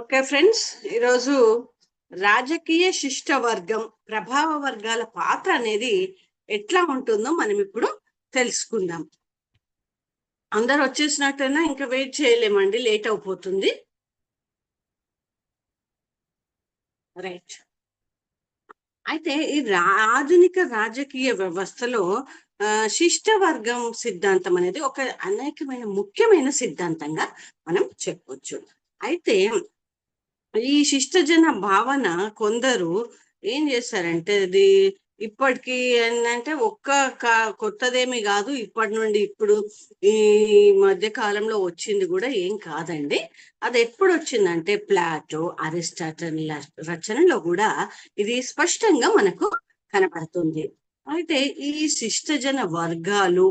Okay friends, ఈరోజు రాజకీయ శిష్ట వర్గం ప్రభావ వర్గాల పాత్ర అనేది ఎట్లా ఉంటుందో మనం ఇప్పుడు తెలుసుకుందాం. అందరు వచ్చేసినట్టయినా ఇంకా వెయిట్ చేయలేమండి, లేట్ అయిపోతుంది. రైట్. అయితే ఈ ఆధునిక రాజకీయ వ్యవస్థలో శిష్ట వర్గం సిద్ధాంతం అనేది ఒక అనేకమైన ముఖ్యమైన సిద్ధాంతంగా మనం చెప్పొచ్చు. అయితే ఈ శిష్టజన భావన కొందరు ఏం చేస్తారంటే అది ఇప్పటికి ఏంటంటే కొత్తదేమీ కాదు. ఇప్పటి నుండి ఇప్పుడు ఈ మధ్య కాలంలో వచ్చింది కూడా ఏం కాదండి. అది ఎప్పుడు వచ్చిందంటే ప్లాటో, అరిస్టాటిల్ రచనలో కూడా ఇది స్పష్టంగా మనకు కనపడుతుంది. అయితే ఈ శిష్టజన వర్గాలు